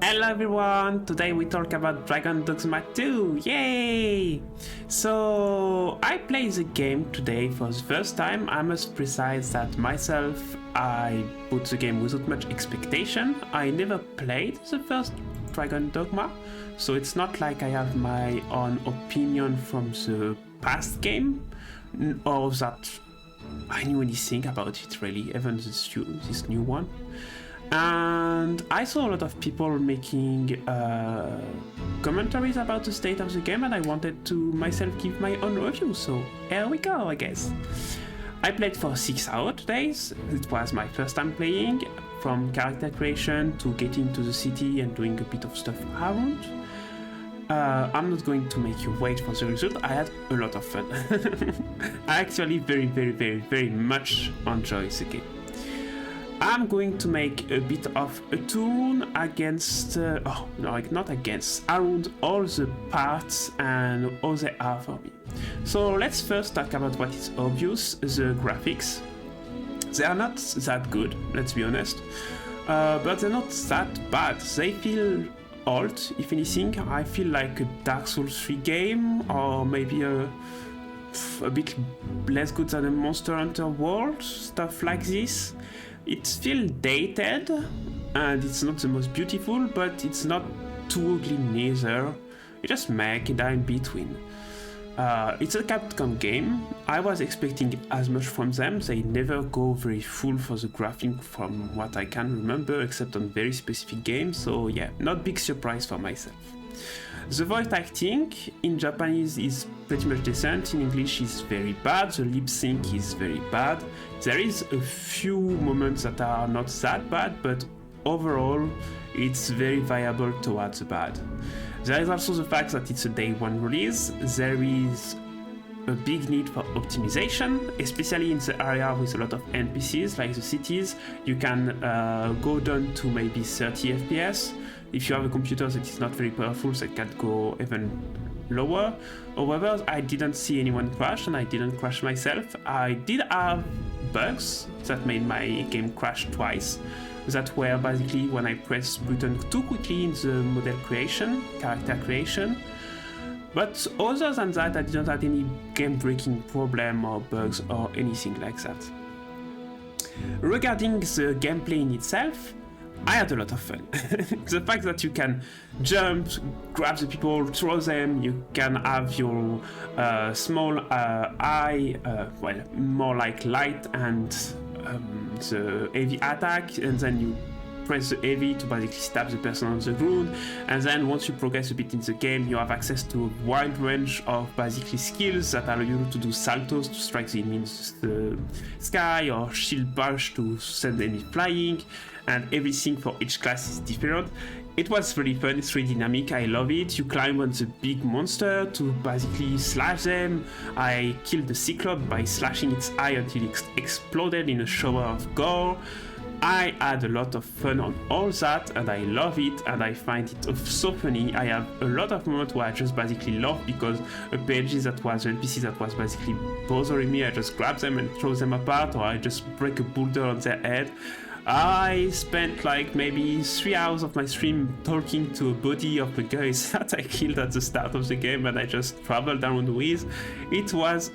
Hello everyone! Today we talk about Dogma 2! Yay! So I played the game today for the first time. I must precise that myself I put the game without much expectation. I never played the first Dogma, so it's not like I have my own opinion from the past game or that I knew anything about it really, even this new one. And I saw a lot of people making commentaries about the state of the game, and I wanted to myself give my own review, so here we go, I guess. I played for 6 hours today. It was my first time playing, from character creation to getting to the city and doing a bit of stuff around. I'm not going to make you wait for the result. I had a lot of fun. I actually very much enjoy the game. I'm going to make a bit of a turn against, not against, around all the parts and all they are for me. So let's first talk about what is obvious, the graphics. They are not that good, let's be honest, but they're not that bad. They feel old, if anything. I feel like a Dark Souls 3 game, or maybe a bit less good than a Monster Hunter World, stuff like this. It feels dated, and it's not the most beautiful, but it's not too ugly neither. You just make it in between. It's a Capcom game. I was expecting as much from them. They never go very full for the graphic from what I can remember, except on very specific games, so yeah, not big surprise for myself. The voice acting in Japanese is pretty much decent, in English is very bad, the lip sync is very bad. There is a few moments that are not that bad, but overall it's very viable towards the bad. There is also the fact that it's a day one release. There is a big need for optimization, especially in the area with a lot of NPCs like the cities. You can go down to maybe 30 FPS. If you have a computer that is not very powerful, that can go even lower. However, I didn't see anyone crash, and I didn't crash myself. I did have bugs that made my game crash twice. That were basically when I pressed button too quickly in the model creation, character creation. But other than that, I didn't have any game-breaking problem or bugs or anything like that. Regarding the gameplay in itself, I had a lot of fun. The fact that you can jump, grab the people, throw them, you can have your small eye, more like light and the heavy attack, and then you press the heavy to basically stab the person on the ground, and then once you progress a bit in the game, you have access to a wide range of basically skills that allow you to do saltos to strike the enemies the sky, or shield bash to send enemy flying, and everything for each class is different. It was really fun, it's really dynamic, I love it. You climb on the big monster to basically slash them. I killed the Cyclops by slashing its eye until it exploded in a shower of gore. I had a lot of fun on all that, and I love it, and I find it so funny. I have a lot of moments where I just basically laugh because a PNG that was an NPC that was basically bothering me, I just grab them and throw them apart, or I just break a boulder on their head. I spent like maybe 3 hours of my stream talking to a body of the guys that I killed at the start of the game, and I just traveled around with. It was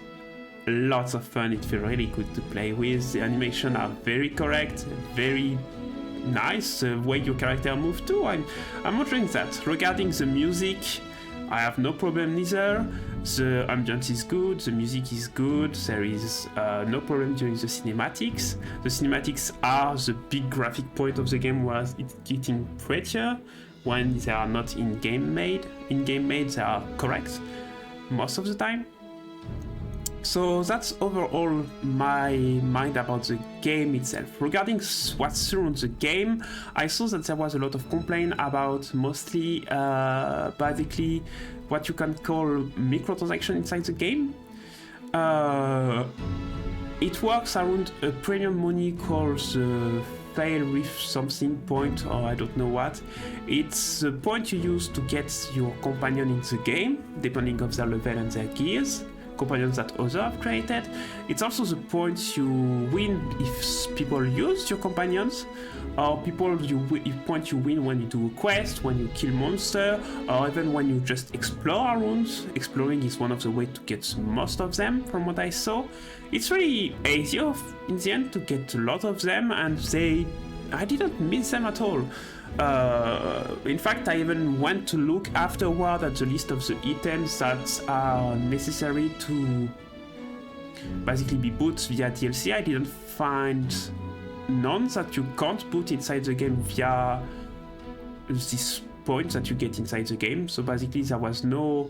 lots of fun. It feels really good to play with. The animation are very correct, very nice. The way your character moves too, I'm enjoying that. Regarding the music, I have no problem neither. The ambience is good, the music is good, there is no problem during the cinematics. The cinematics are the big graphic point of the game, where it's getting prettier when they are not in-game made. In-game made, they are correct most of the time. So that's overall my mind about the game itself. Regarding what's surrounds the game, I saw that there was a lot of complaint about mostly basically what you can call microtransaction inside the game. It works around a premium money called the fail with something point, or I don't know what. It's the point you use to get your companion in the game, depending on their level and their gears. companions that others have created. It's also the point you win if people use your companions, or point you win when you do a quest, when you kill monster, or even when you just explore runes. Exploring is one of the ways to get most of them, from what I saw. It's really easier in the end to get a lot of them, and I didn't miss them at all. In fact, I even went to look afterward at the list of the items that are necessary to basically be put via DLC. I didn't find none that you can't put inside the game via this point that you get inside the game. So basically there was no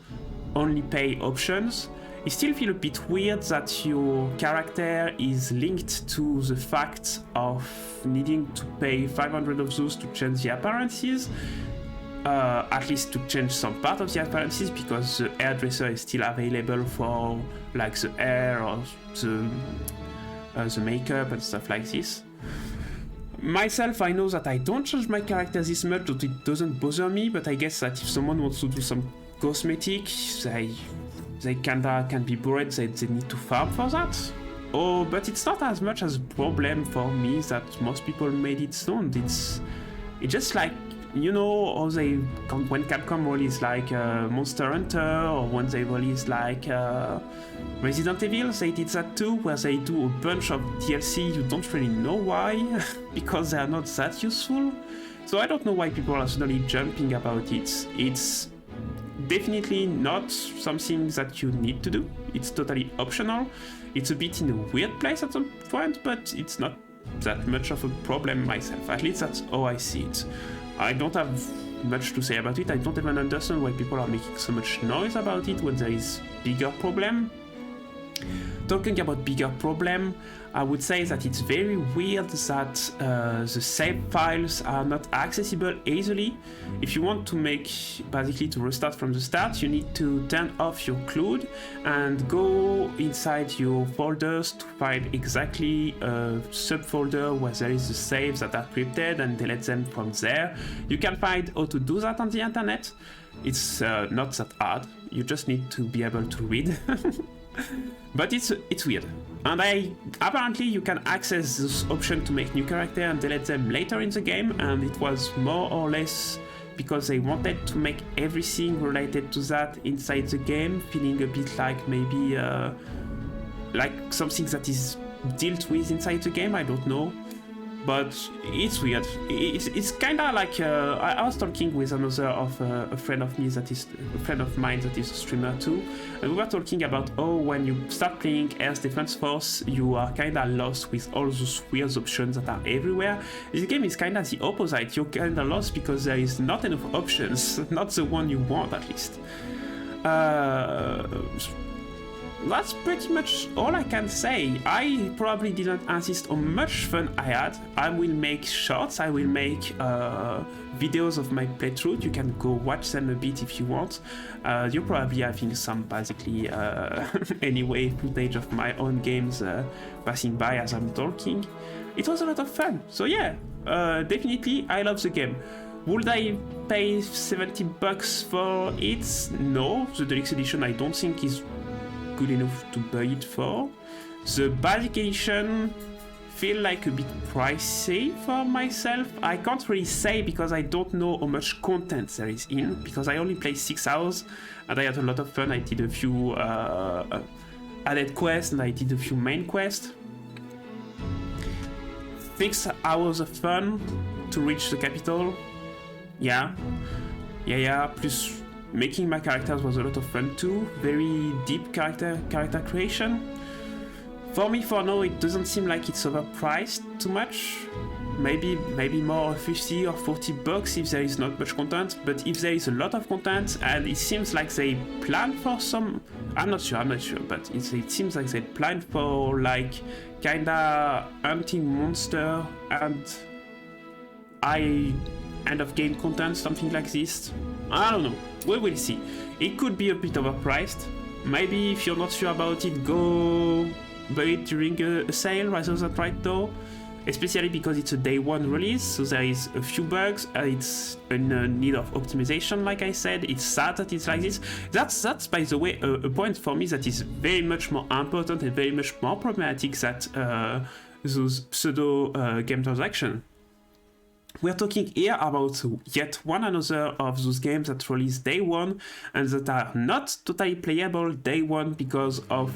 only pay options. It still feels a bit weird that your character is linked to the fact of needing to pay 500 of those to change the appearances. At least to change some part of the appearances, because the hairdresser is still available for like the hair or the makeup and stuff like this. Myself, I know that I don't change my character this much, that it doesn't bother me, but I guess that if someone wants to do some cosmetic, they kinda can be worried that they need to farm for that. Oh, but it's not as much as a problem for me that most people made it sound. It's just like, you know, when Capcom release like Monster Hunter, or when they release like Resident Evil, they did that too, where they do a bunch of DLC you don't really know why, because they are not that useful. So I don't know why people are suddenly jumping about it. It's definitely not something that you need to do. It's totally optional. It's a bit in a weird place at some point, but it's not that much of a problem myself. At least that's how I see it. I don't have much to say about it. I don't even understand why people are making so much noise about it when there is bigger problem. Talking about bigger problem, I would say that it's very weird that the save files are not accessible easily. If you want to basically to restart from the start, you need to turn off your CLUD and go inside your folders to find exactly a subfolder where there is the saves that are encrypted and delete them from there. You can find how to do that on the internet. It's not that hard. You just need to be able to read. But it's weird. And apparently you can access this option to make new character and delete them later in the game, and it was more or less because they wanted to make everything related to that inside the game feeling a bit like maybe like something that is dealt with inside the game. I don't know, but it's weird. It's kind of like I was talking with another of a friend of mine that is a streamer too, and we were talking about when you start playing Air Defense Force, you are kind of lost with all those weird options that are everywhere. This game is kind of the opposite. You're kind of lost because there is not enough options, not the one you want at least. That's pretty much all I can say. I probably didn't insist on much fun I had. I will make shorts, I will make videos of my playthrough. You can go watch them a bit if you want. You're probably having some basically anyway footage of my own games passing by as I'm talking. It was a lot of fun. So yeah, definitely I love the game. Would I pay $70 for it? No, the deluxe edition I don't think is good enough to buy it for. The basic edition feel like a bit pricey for myself. I can't really say because I don't know how much content there is in, because I only played 6 hours and I had a lot of fun. I did a few added quests and I did a few main quests. 6 hours of fun to reach the capital. Yeah. Plus making my characters was a lot of fun too. Very deep character creation. For me, for now, it doesn't seem like it's overpriced too much. Maybe more 50 or $40 if there is not much content. But if there is a lot of content, and it seems like they plan for some, I'm not sure, but it seems like they plan for like kinda hunting monster and end of game content, something like this. I don't know. We will see. It could be a bit overpriced. Maybe if you're not sure about it, go buy it during a sale rather than right now. especially because it's a day one release, so there is a few bugs, it's in need of optimization, like I said. It's sad that it's like this. That's by the way, a point for me that is very much more important and very much more problematic than those pseudo game transactions. We're talking here about yet one another of those games that release day one and that are not totally playable day one because of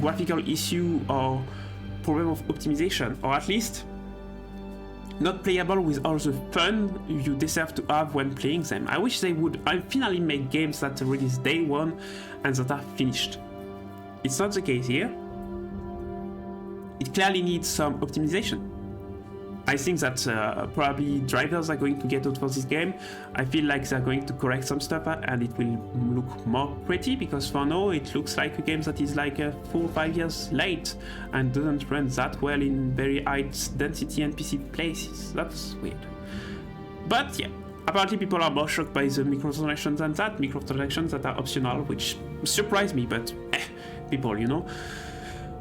graphical issue or problem of optimization, or at least not playable with all the fun you deserve to have when playing them. I wish they would finally make games that release day one and that are finished. It's not the case here. It clearly needs some optimization. I think that probably drivers are going to get out for this game. I feel like they're going to correct some stuff and it will look more pretty, because for now it looks like a game that is like 4 or 5 years late and doesn't run that well in very high density NPC places. That's weird. But yeah, apparently people are more shocked by the microtransactions than that, microtransactions that are optional, which surprised me, but people, you know.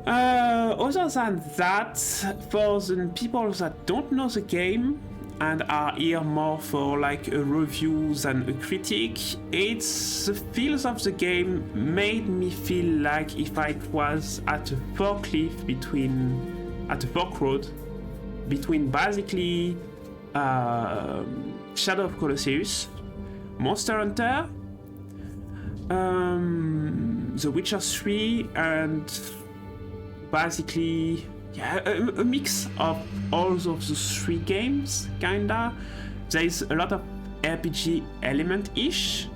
Other than that, for the people that don't know the game and are here more for like a review than a critic, it's the feels of the game made me feel like if I was at a fork road between basically Shadow of Colossus, Monster Hunter, The Witcher 3, and basically, yeah, a mix of all of those 3 games, kinda. There is a lot of RPG element-ish,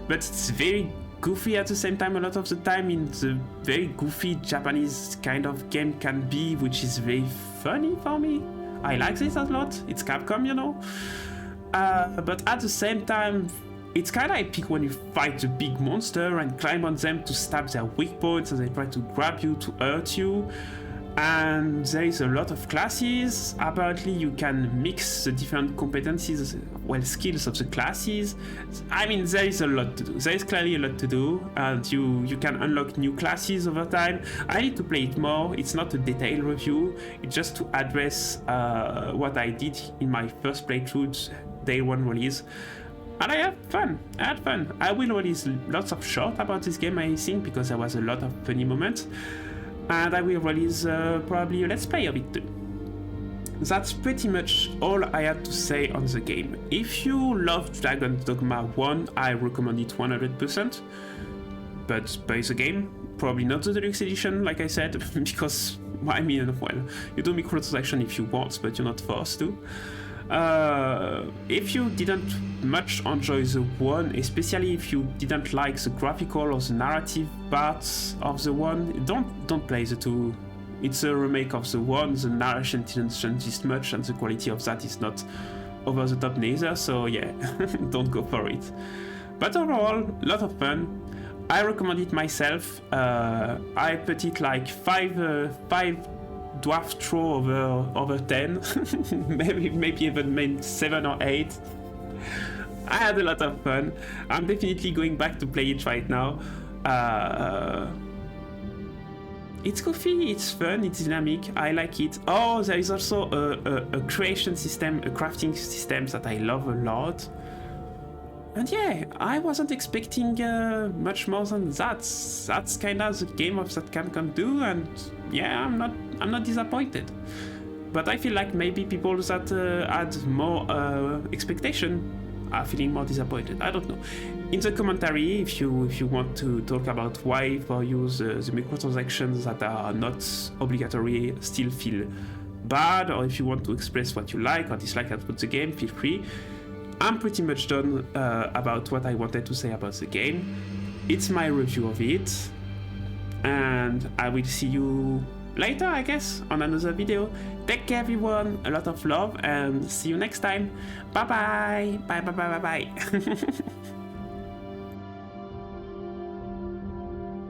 but it's very goofy at the same time a lot of the time, in the very goofy Japanese kind of game can be, which is very funny for me. I like this a lot. It's Capcom, you know. But at the same time, it's kind of epic when you fight the big monster and climb on them to stab their weak points as they try to grab you to hurt you. And there is a lot of classes. Apparently you can mix the different competencies, well, skills of the classes. I mean, there is a lot to do. There is clearly a lot to do, and you can unlock new classes over time. I need to play it more. It's not a detailed review. It's just to address what I did in my first playthrough, day one release. And I had fun. I will release lots of shorts about this game, I think, because there was a lot of funny moments. And I will release probably a let's play of it too. That's pretty much all I had to say on the game. If you love Dragon's Dogma 1, I recommend it 100%. But buy the game, probably not the deluxe edition, like I said, because, I mean, well, you do microtransaction if you want, but you're not forced to. If you didn't much enjoy the 1, especially if you didn't like the graphical or the narrative parts of the 1, don't play the 2. It's a remake of the 1, the narration didn't change this much and the quality of that is not over the top neither, so yeah, don't go for it. But overall, a lot of fun. I recommend it myself. I put it like 5 dwarf throw over 10, maybe even 7 or 8. I had a lot of fun. I'm definitely going back to play it right now. It's goofy, it's fun, it's dynamic, I like it. Oh, there is also a creation system, a crafting system that I love a lot. And yeah, I wasn't expecting much more than that. That's kind of the game of that Capcom do, and yeah, I'm not disappointed. But I feel like maybe people that had more expectation are feeling more disappointed. I don't know. In the commentary, if you want to talk about why for you the microtransactions that are not obligatory still feel bad, or if you want to express what you like or dislike about the game, feel free. I'm pretty much done about what I wanted to say about the game. It's my review of it, and I will see you later, I guess, on another video. Take care, everyone. A lot of love, and see you next time. Bye bye. Bye bye bye bye bye.